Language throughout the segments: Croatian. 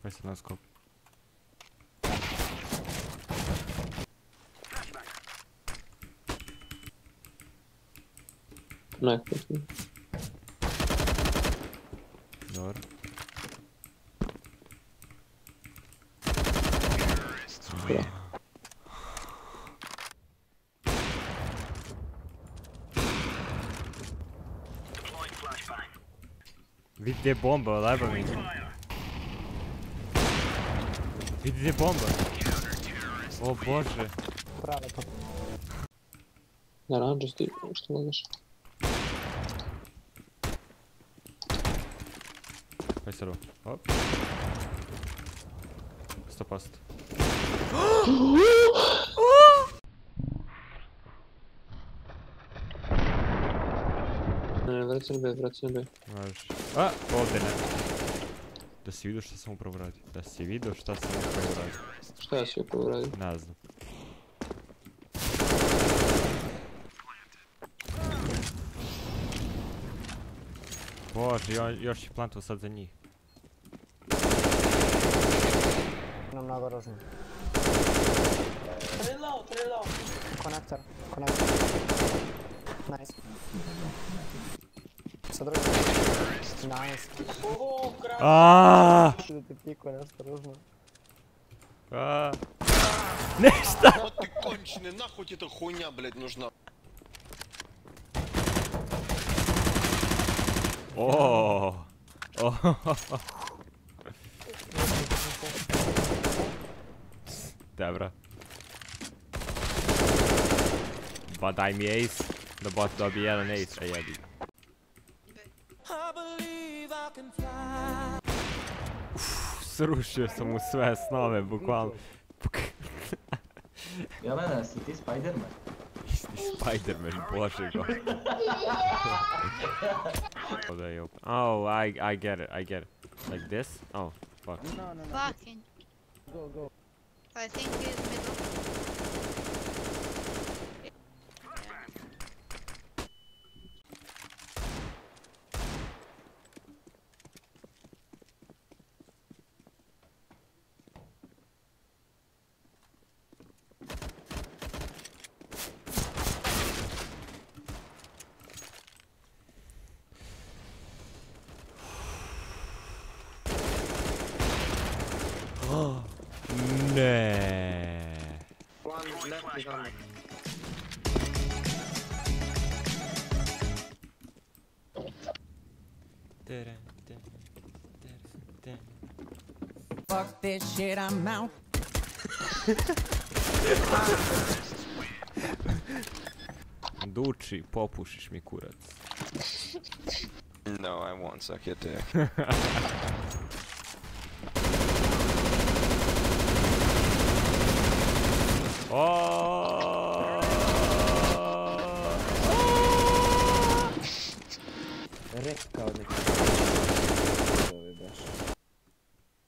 Kaj sad na skop? Nekako. Dobro. Vidi gdje je bomba, lajba mi. Vidi gdje je bomba. O bože. Pravo to. Naranđasti, što gledaš? Kaj se rovo? Hop. 100%. Ne, vraci na B, vraci na B. Može. A, ovdje ne. Da si vidio šta sam upravo radio. Da si vidio šta sam upravo radio. Šta ja si upravo radio? Ne znam. Bože, još je plantuo sad za njih. Nam nagorožno. Reload. Konektor. Nice. Sa drugim. Nice. Ого, край. Aaaa! Da ti piko, neostrožno. Ništa! Вот ты конченый, нахуй тебе эта хуйня, блядь, нужна. Oooo! Dobro. Ba daj mi ace, da bot dobije jedan ace, a jebi. Srušio sam mu sve snove, bukvalno. Jelena, si ti Spider-Man? Spider-Man, bože go. Oh, I get it. Like this? Oh, fuck. No. Fucking. Go. I think he's middle. Ne. One left behind. Fuck this shit, I'm out. Duči, popušiš mi kurac. No, I won't suck your dick. Rekao neki.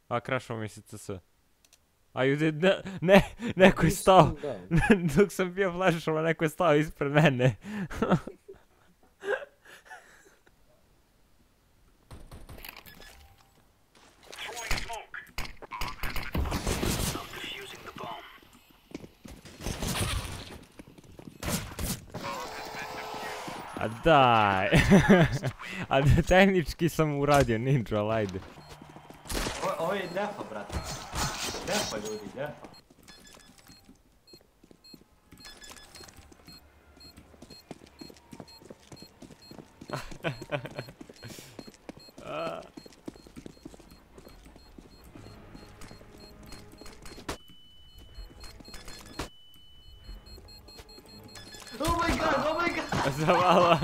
A, krašao mi se CS. A you did ne, neko je stao. Dok sam bio flashovan, neko je stao ispred mene. A daj. A tehnički sam uradio ninja, ali ajde. Ovo je defa, brate. Defa, ljudi, defa. Oh my god! Zavala.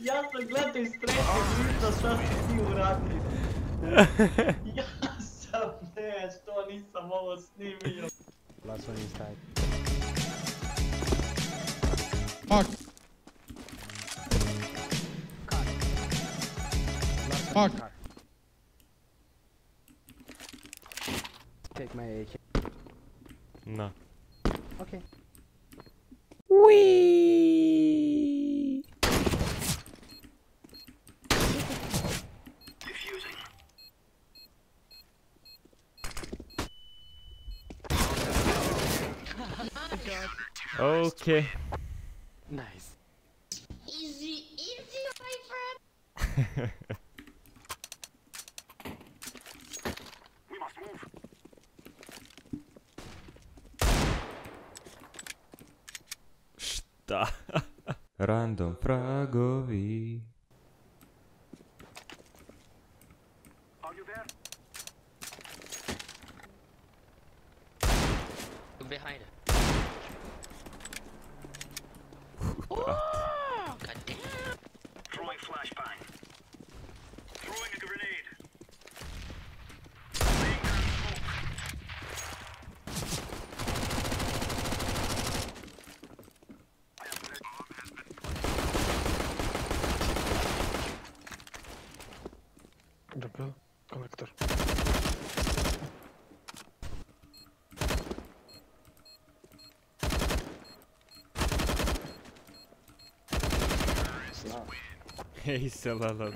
Ja sam gledao iz treće, vidio šta si ti uradio. Ja sam, ne, što nisam ovo snimio. Last one inside. Fuck. Fuck. Take my AK. No. Okay. Wee. Okay. Nice. Easy, easy, my friend. Šta? Random fragovi. Behind it. Brat. God damn. Throwing flashbang. Throwing a grenade. Laying down smoke. I have let bomb has been planted. Добил. Коллектор. Ej, salala. I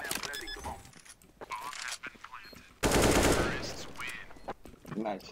am planting the bomb. Bomb has been planted. Terrorists win. Nice.